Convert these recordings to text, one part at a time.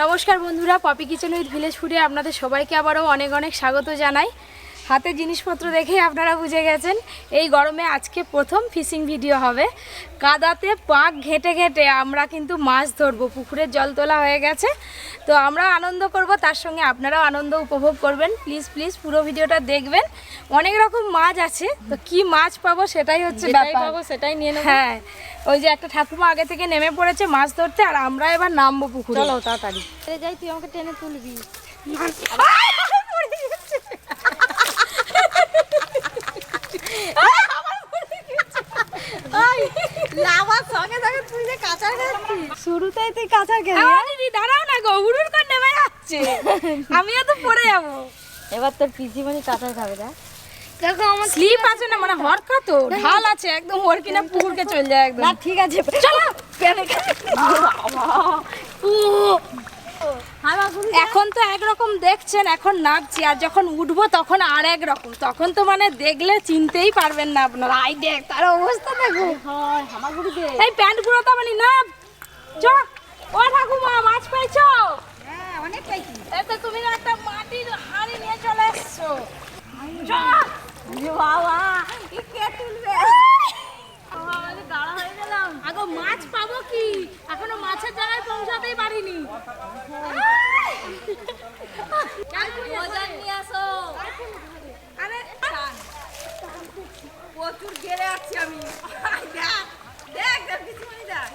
নমস্কার বন্ধুরা, poppy Kitchen with village ফুডে আপনাদের সবাইকে আবারও অনেক অনেক স্বাগত জানাই। হাতে জিনিসপত্র দেখে আপনারা বুঝে গেছেন এই গরমে আজকে প্রথম ফিশিং ভিডিও হবে। কাদাতে পাক ঘেঁটে ঘেঁটে আমরা কিন্তু মাছ ধরবো। পুকুরের জল তোলা হয়ে গেছে, তো আমরা আনন্দ করব, তার সঙ্গে আপনারাও আনন্দ উপভোগ করবেন। প্লিজ প্লিজ পুরো ভিডিওটা দেখবেন। অনেক রকম মাছ আছে, তো কি মাছ পাবো সেটাই হচ্ছে ব্যাপার, সেটাই নিয়ে নেব। হ্যাঁ, ওই যে একটা ঠাকুমা আগে থেকে নেমে পড়েছে মাছ ধরতে, আর আমরা এবার নামবো পুকুরে। চলো তাড়াতাড়ি যাই, তুই আমাকে টেনে তুলবি। শুরুতেই তুই কাঁচা খেলি। দাঁড়াও না গো, হুড়ুর করে নেমে যাচ্ছে, আমিও তো পড়ে যাবো। এবার তোর পিসিমণি কাঁচা খাবে না? দেখো আমার স্লিপ আছে না, মানে হরকা তো ঢাল আছে একদম, ওর কিনা পুকুরকে চলে যায় একদম। না ঠিক আছে, চলো। এখন তো একরকম দেখছেন, এখন নামছি, আর যখন উঠবো তখন আর এক রকম। তখন তো মানে দেখলে চিনতেই পারবেন না আপনারা। আই দেখ তার অবস্থা দেখো। এই প্যান্ট গুলো তো মানে না। চ ও ঠাকুমা, মাছ পাইছো? হ্যাঁ অনেক পাইছি। এতে তুমি না একটা মাটির হাঁড়ি নিয়ে চলে এসছো। চ বাবা, কে তুলবে? আগো মাছ পাবো কি, এখনো মাছের জায়গায় পৌঁছাতেই পারিনি। নিয়ে আসো। আরে প্রচুর গেড়ে আছি আমি। দেখ দেখ দেখ পিসিমণি দেখ।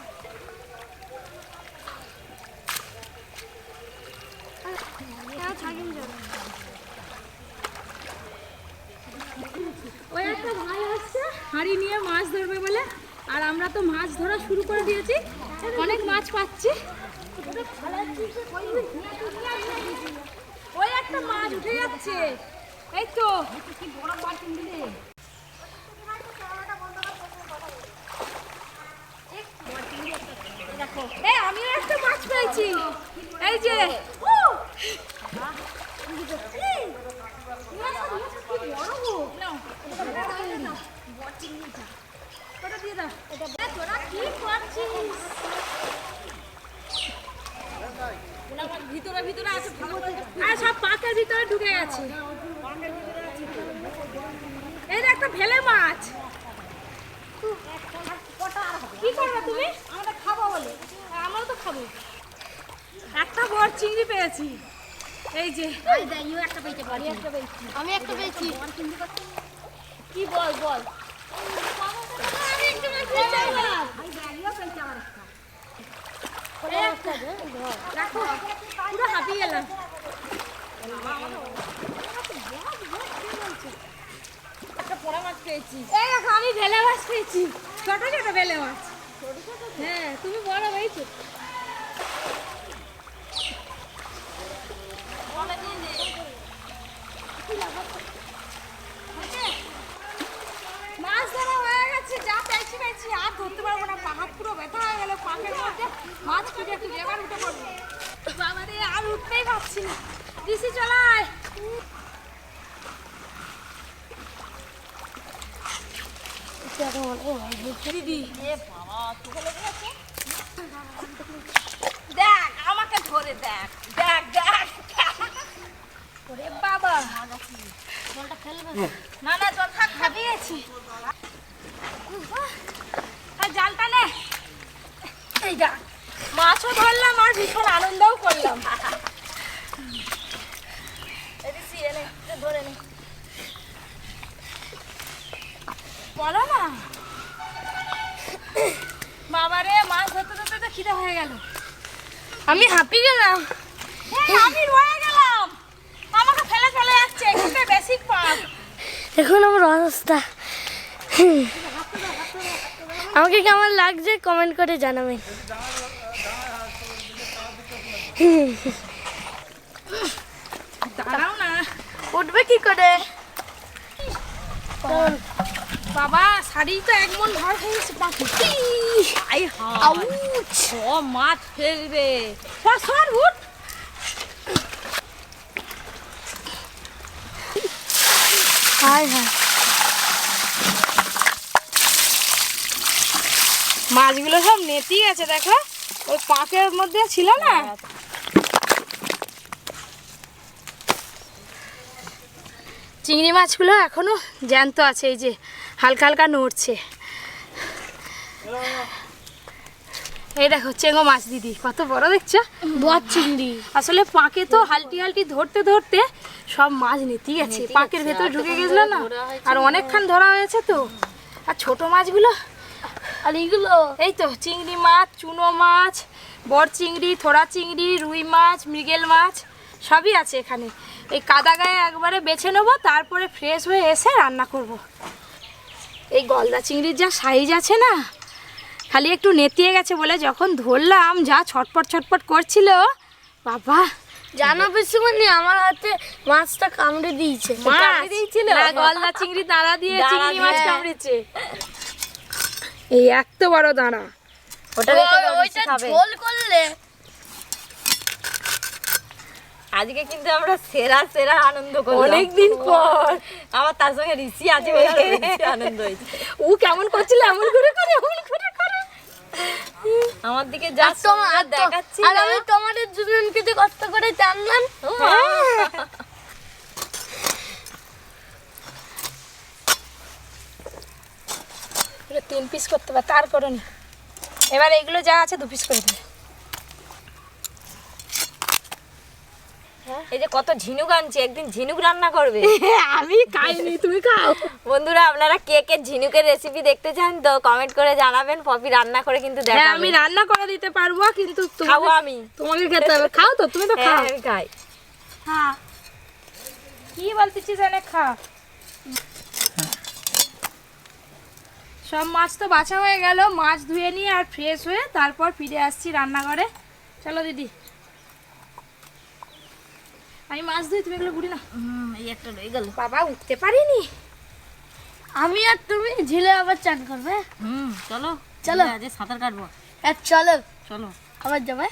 ওই একটা ভাই আসছে হাঁড়ি নিয়ে মাছ ধরবে বলে, আর আমরা তো মাছ ধরা শুরু করে দিয়েছি। অনেক মাছ পাচ্ছি। ওই একটা মাছ উঠে যাচ্ছে, এই তো। এই আমিও একটা মাছ পেয়েছি, এই যে। ভিতরে ভিতরে আছে, আর সব পাকের ভিতরে ঢুকে গেছে। এই যে একটা ভেলে মাছ। কি করবে তুমি? আমরা খাবো বলে। আমরাও তো খাবো। একটা বড় চিংড়ি পেয়েছি, এই যে। একটা পেয়েছি, আমি একটা পেয়েছি। কি বল বল। আমি একটা মাছ পেয়েছি। রাখো, পুরো হাঁপিয়ে গেলাম। একটা পোড়া মাছ পেয়েছি। এই দেখো, আমি ভেলে মাছ পেয়েছি, ছোট ছোট ভেলে মাছ। হ্যাঁ, তুমি বড় পেয়েছো। মাছ ধরা হয়ে গেছে, যা পেয়েছি পেয়েছি, আর ধরতে পারবো না। পাহাড় পুরো ব্যথা হয়ে গেল, পাকের মধ্যে মাছ খুঁজে খুঁজে এবার উঠে পড়বো। বাবা রে, আর উঠতেই পারছি না। দিশি চলায়। দিদি দেখ আমাকে ধরে দেখ, দেখ দেখ। ওরে বাবা, জলটা ফেলবে না না, জল থাক, খাবিয়েছি। আর জালটা নে। এই যা, মাছও ধরলাম আর ভীষণ আনন্দও করলাম। এদিকে এনে ধরে নে। বলো না বাবা রে, মাছ ধরতে ধরতে তো খিদে হয়ে গেল। আমি হাঁপিয়ে গেলাম। আমি রয়ে গেলাম, আমাকে ফেলে চলে যাচ্ছে। এখানে বেসিক পাপ। এখন আমার অবস্থা, আমাকে কেমন লাগছে কমেন্ট করে জানাবেন। দাঁড়াও না, উঠবে কি করে? বাবা শাড়ি তো এক মন ভার হয়ে গেছে। বাকি মাছ ফেলবে। সর উঠ। হায় হায়, মাছগুলো সব নেতি গেছে, দেখো ওই পাকের মধ্যে ছিল না। চিংড়ি মাছগুলো এখনো জ্যান্ত আছে, এই যে হালকা হালকা নড়ছে। এই দেখো চেঙ্গো মাছ দিদি, কত বড় দেখছো, বড় চিংড়ি। আসলে পাকে তো হালটি হালটি ধরতে ধরতে সব মাছ নেতি গেছে, পাকের ভেতর ঢুকে গেছিল না, আর অনেকক্ষণ ধরা হয়েছে তো। আর ছোট মাছগুলো, আর এইগুলো এই তো চিংড়ি মাছ, চুনো মাছ, বড় চিংড়ি, থোড়া চিংড়ি, রুই মাছ, মৃগেল মাছ সবই আছে এখানে। এই কাদা গায়ে একবারে বেছে নেবো, তারপরে ফ্রেশ হয়ে এসে রান্না করব। এই গলদা চিংড়ির যা সাইজ আছে না, খালি একটু নেতিয়ে গেছে বলে যখন ধরলাম যা ছটপট ছটপট করছিল বাবা। জানা বেশি মানে আমার হাতে মাছটা কামড়ে দিয়েছে। কামড়ে দিয়েছিল না, গলদা চিংড়ি দাঁড়া দিয়ে চিংড়ি মাছ কামড়েছে। এই এত বড় দাঁড়া, ওটা ওইটা ঝোল করলে আজকে কিন্তু আমরা সেরা সেরা আনন্দ করলাম অনেকদিন পর। আমার তার সঙ্গে ঋষি আছে বলে আরো বেশি আনন্দ হয়েছে। ও কেমন করছিল, এমন করে করে এমন করে করে আমার দিকে যা তোমার দেখাচ্ছি আর আমি তোমাদের দুজনকে যে কষ্ট করে টানলাম। এটা 3 পিস করতে পারে, তার করনি। এবার এগুলো যা আছে 2 পিস করে দেবে। এই যে কত ঝিনুক আনছি, একদিন ঝিনুক রান্না করবে। আমি খাইনি, তুমি খাও। বন্ধুরা আপনারা কে কে ঝিনুকের রেসিপি দেখতে চান তো কমেন্ট করে জানাবেন, পপি রান্না করে কিন্তু হ্যাঁ দেখাবে। আমি রান্না করে দিতে পারবো, কিন্তু খাবো আমি। তোমাকে খেতে হবে। খাও তো, তুমি তো হ্যাঁ খাও। আমি খাই। হ্যাঁ কি বলতেছিস, এনে খা। সব মাছ তো বাছা হয়ে গেল, মাছ ধুয়ে নিয়ে আর ফ্রেশ হয়ে তারপর ফিরে আসছি রান্নাঘরে। চলো দিদি, আমি মাছ ধুই, তুমি এগুলো ঘুরি না। এই একটা রয়ে গেল। বাবা উঠতে পারিনি। আমি আর তুমি ঝিলে আবার চান করবে। চলো চলো। আজ সাঁতার কাটবো। চলো চলো আবার যাবে।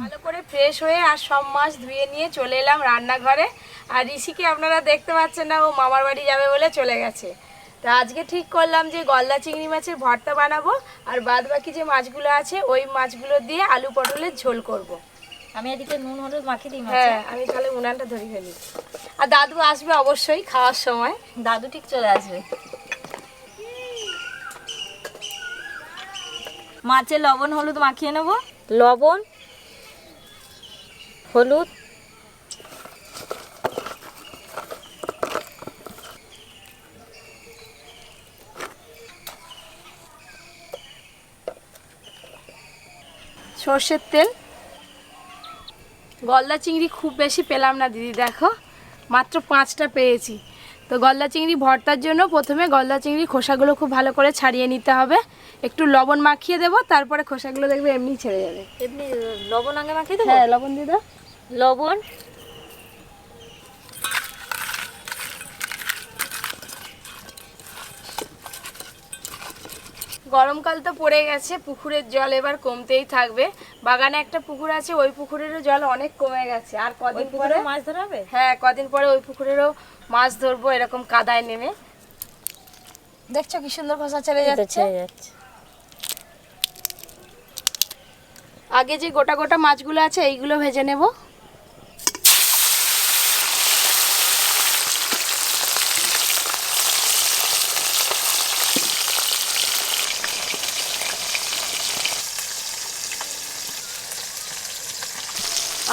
ভালো করে ফ্রেশ হয়ে আর সব মাছ ধুয়ে নিয়ে চলে এলাম রান্নাঘরে। আর ঋষিকে আপনারা দেখতে পাচ্ছেন না, ও মামার বাড়ি যাবে বলে চলে গেছে। তা আজকে ঠিক করলাম যে গলদা চিংড়ি মাছের ভর্তা বানাবো, আর বাদ বাকি যে মাছগুলো আছে ওই মাছগুলো দিয়ে আলু পটলের ঝোল করব। আমি এদিকে নুন হলুদ মাখিয়ে দিই। হ্যাঁ আমি তাহলে উনানটা ধরে ফেলি। আর দাদু আসবে অবশ্যই খাওয়ার সময়। দাদু ঠিক চলে আসবে। মাছে লবণ হলুদ মাখিয়ে নেব। লবণ হলুদ সর্ষের তেল। গলদা চিংড়ি খুব বেশি পেলাম না দিদি, দেখো মাত্র 5টা পেয়েছি। তো গলদা চিংড়ি ভর্তার জন্য প্রথমে গলদা চিংড়ি খোসাগুলো খুব ভালো করে ছাড়িয়ে নিতে হবে, একটু লবণ মাখিয়ে দেবো, তারপরে খোসাগুলো দেখবে এমনি ছেড়ে যাবে। এমনি লবণ আগে মাখিয়ে দেবো। হ্যাঁ লবণ দিয়ে দাও। লবণ গরমকাল তো পড়ে গেছে, পুকুরের জল এবার কমতেই থাকবে। বাগানে একটা পুকুর আছে, ওই পুকুরেরও জল অনেক কমে গেছে। আর কদিন পরে মাছ ধরা হবে। হ্যাঁ কদিন পরে ওই পুকুরেরও মাছ ধরবো এরকম কাদায় নেমে। দেখছো কি সুন্দর খোসা ছেড়ে যাচ্ছে। আগে যে গোটা গোটা মাছগুলো আছে এইগুলো ভেজে নেব।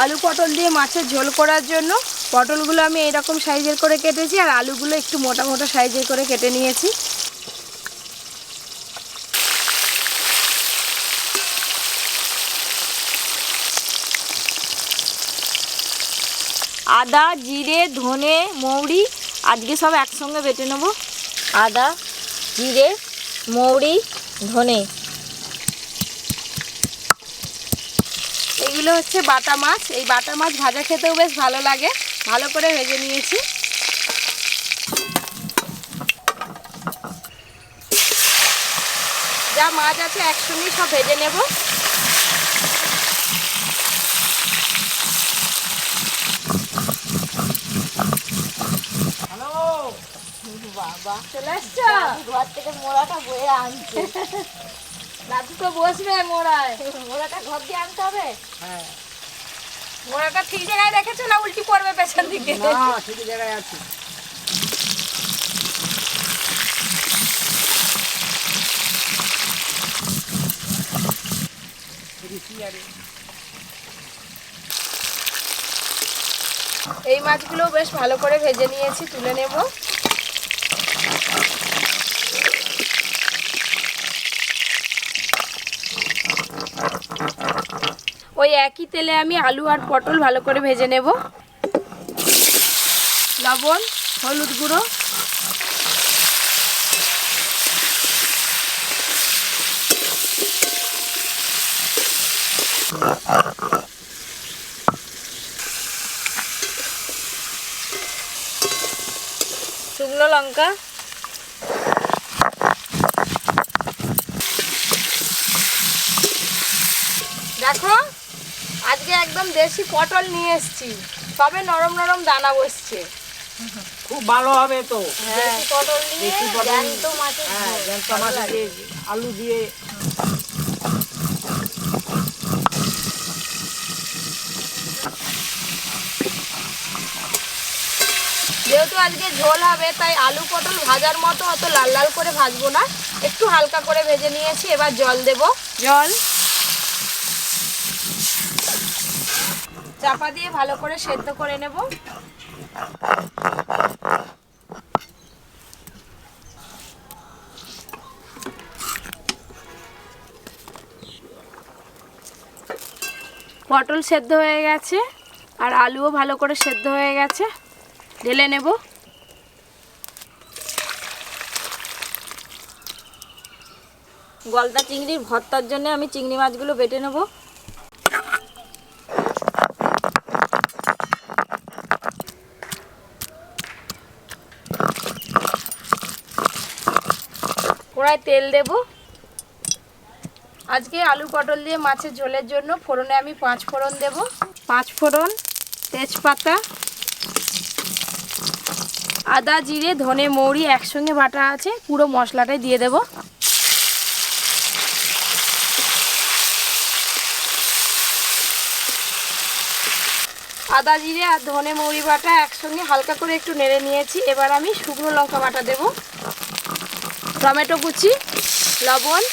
আলু পটল দিয়ে মাছের ঝোল করার জন্য পটলগুলো আমি এইরকম সাইজের করে কেটেছি, আর আলুগুলো একটু মোটা মোটা সাইজের করে কেটে নিয়েছি। আদা জিরে ধনে মৌরি আজকে সব একসঙ্গে বেটে নেব। আদা জিরে মৌরি ধনে, এইগুলো হচ্ছে বাটা মাছ। এই বাটা মাছ ভাজা খেতেও বেশ ভালো লাগে, ভালো করে ভেজে নিয়েছি। যা মাছ আছে একসঙ্গেই সব ভেজে নেব। বাবা চলে আসছো? ঘর থেকে মোড়াটা বয়ে আনছে। দাদু তো বসবে মোড়ায়। মোড়াটা ঘর দিয়ে আনতে হবে। হ্যাঁ মোড়াটা ঠিক জায়গায় রেখেছো না উল্টি পড়বে পেছন দিকে? না ঠিক জায়গায় আছে। এই মাছগুলো বেশ ভালো করে ভেজে নিয়েছি, তুলে নেব। ওই একই তেলে আমি আলু আর পটল ভালো করে ভেজে নেব। লবণ, হলুদ গুঁড়ো, শুকনো লঙ্কা, দেখো আজকে একদম দেশি পটল নিয়ে এসেছি, তবে নরম নরম দানা বসছে। খুব ভালো হবে তো। হ্যাঁ, পটল দিয়ে দেশি পটল, জ্যান্ত মাছের হ্যাঁ, ঝোল। জ্যান্ত মাছ দিয়ে, আলু দিয়ে। যেহেতু আজকে ঝোল হবে তাই আলু পটল ভাজার মতো অত লাল লাল করে ভাজবো না, একটু হালকা করে ভেজে নিয়েছি। এবার জল দেব। জল চাপা দিয়ে ভালো করে সেদ্ধ করে নেব। পটল সেদ্ধ হয়ে গেছে আর আলুও ভালো করে সেদ্ধ হয়ে গেছে, ঢেলে নেব। গলদা চিংড়ির ভর্তার জন্য আমি চিংড়ি মাছগুলো বেটে নেব। কড়াই তেল দেব। আজকে আলু পটল দিয়ে মাছের ঝোলের জন্য ফোড়নে আমি 5 ফোড়ন দেব। 5 ফোড়ন, তেজপাতা, আদা, জিরে, ধনে, মৌরি একসঙ্গে বাটা আছে, পুরো মশলাটাই দিয়ে দেব। আদা, জিরে আর ধনে মৌরি বাটা একসঙ্গে হালকা করে একটু নেড়ে নিয়েছি। এবার আমি শুকনো লঙ্কা বাটা দেব, টমেটো কুচি, লবণ,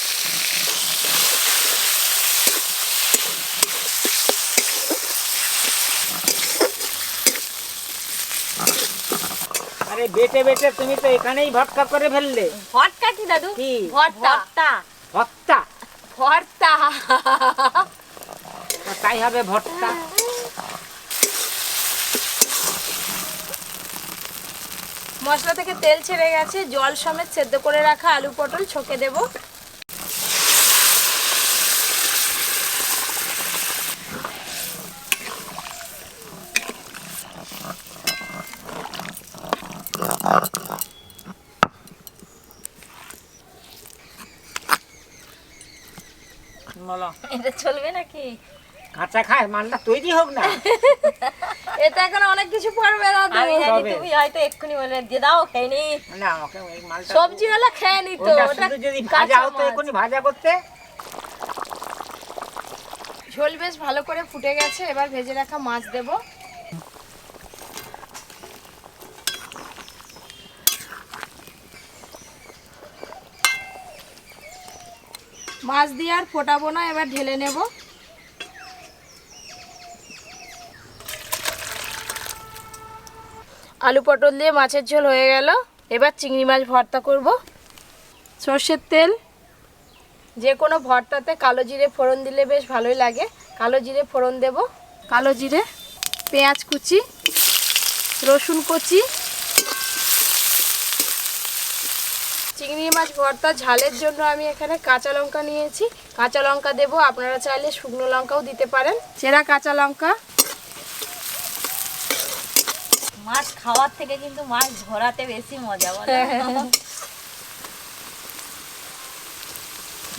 আরে বেটে বেটে তুমি তো এখানেই ভটকা করে ফেললে। ভর্তা কি দাদু? কি? ভর্তা। ভর্তা? ভর্তা। তাই হবে ভর্তা। মশলা থেকে তেল ছেড়ে গেছে, জল সমেত সেদ্ধ করে রাখা আলু পটল ছকে দেব। বলো, এটা চলবে নাকি? কাঁচা খায় মালটা তৈরি হোক না। এটা এখন অনেক কিছু পড়বে দাদু। আমি জানি তবে। তুমি হয়তো এক্ষুনি বলবে দিয়ে দাও খেয়ে নি। না আমাকে এই মালটা, সবজি হলে খেয়ে নিত, ওটা ওটা শুধু যদি কাঁচা ভাজা হতো, মাছ। এখনই ভাজা করতে। ঝোল বেশ ভালো করে ফুটে গেছে, এবার ভেজে রাখা মাছ দেব। মাছ দিয়ে আর ফোটাবো না, এবার ঢেলে নেব। আলু পটল দিয়ে মাছের ঝোল হয়ে গেল। এবার চিংড়ি মাছ ভর্তা করব। সর্ষের তেল, যে কোনো ভর্তাতে কালো জিরে ফোড়ন দিলে বেশ ভালোই লাগে। কালো জিরে ফোড়ন দেব। কালো জিরে, পেঁয়াজ কুচি, রসুন কুচি। চিংড়ি মাছ ভর্তা ঝালের জন্য আমি এখানে কাঁচা লঙ্কা নিয়েছি, কাঁচা লঙ্কা দেব। আপনারা চাইলে শুকনো লঙ্কাও দিতে পারেন। চেরা কাঁচা লঙ্কা, মাছ খাওয়ার থেকে কিন্তু মাছ ধরাতে বেশি মজা বলে।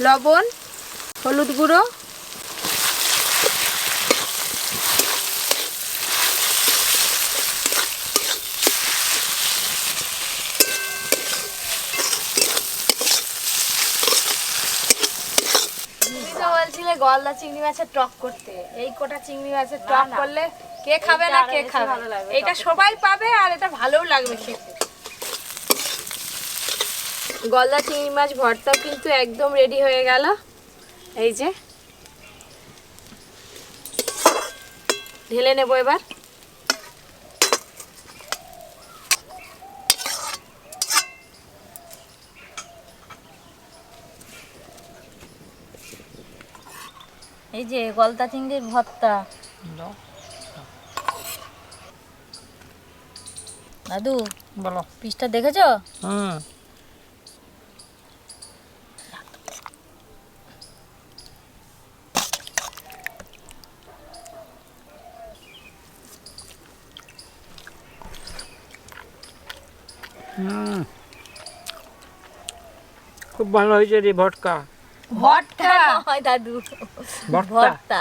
লবণ, হলুদ গুঁড়ো, বলছিলে গলদা চিংড়ি মাছের টক করতে, এই কোটা চিংড়ি মাছের টক না। করলে কে খাবে এইটা না, আরো কে বেশি খাবে? ভালো লাগবে এটা টকে। সবাই পাবে আর এটা ভালোও লাগবে খেতে। গলদা চিংড়ি মাছ ভর্তাও কিন্তু একদম রেডি হয়ে গেল। এই যে ঢেলে নেব এবার। এই যে গলদা চিংড়ির ভর্তা। দাদু বলো। পিসটা দেখেছো? হুম। খুব ভালো হয়েছে রে ভটকা। ভর্তা হয় দাদু, ভর্তা। ভর্তা।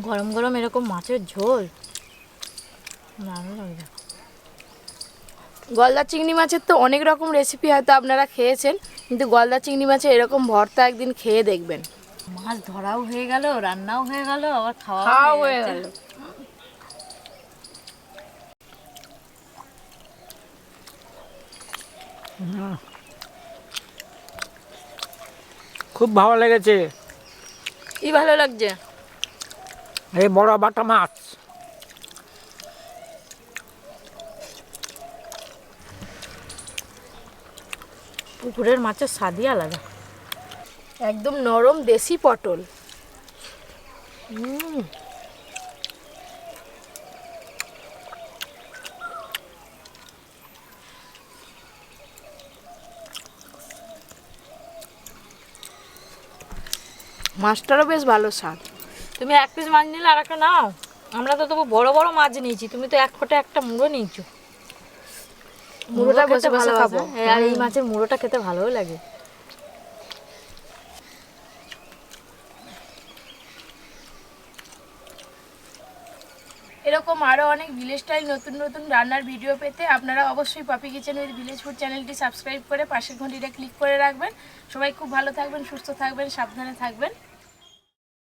গরম গরম এরকম মাছের ঝোল দারুণ লাগবে। গলদা চিংড়ি মাছের তো অনেক রকম রেসিপি হয়তো আপনারা খেয়েছেন, কিন্তু গলদা চিংড়ি মাছের এরকম ভর্তা একদিন খেয়ে দেখবেন। মাছ ধরাও হয়ে গেল, রান্নাও হয়ে গেল, আবার খাওয়া খাওয়াও হয়ে হয়ে গেল। গেল। খুব ভালো লেগেছে। কি ভালো লাগছে? এই বড় বাটা মাছ। পুকুরের মাছের স্বাদই আলাদা। একদম নরম দেশি পটল। মাছটারও বেশ ভালো স্বাদ। তুমি এক পিস মাছ নিলে আর একটা নাও। আমরা তো তবু বড় বড় মাছ নিয়েছি, তুমি তো এক ফোঁটা একটা মুড়ো নিয়েছো। মুড়োটা খেতে বসে বসে ভালো খাবো। আছে। আর এই মাছের মুড়োটা খেতে ভালোও লাগে। এরকম আরও অনেক ভিলেজ স্টাইল নতুন নতুন রান্নার ভিডিও পেতে আপনারা অবশ্যই Poppy Kitchen with Village Food চ্যানেলটি সাবস্ক্রাইব করে পাশের ঘন্টিটা ক্লিক করে রাখবেন। সবাই খুব ভালো থাকবেন, সুস্থ থাকবেন, সাবধানে থাকবেন।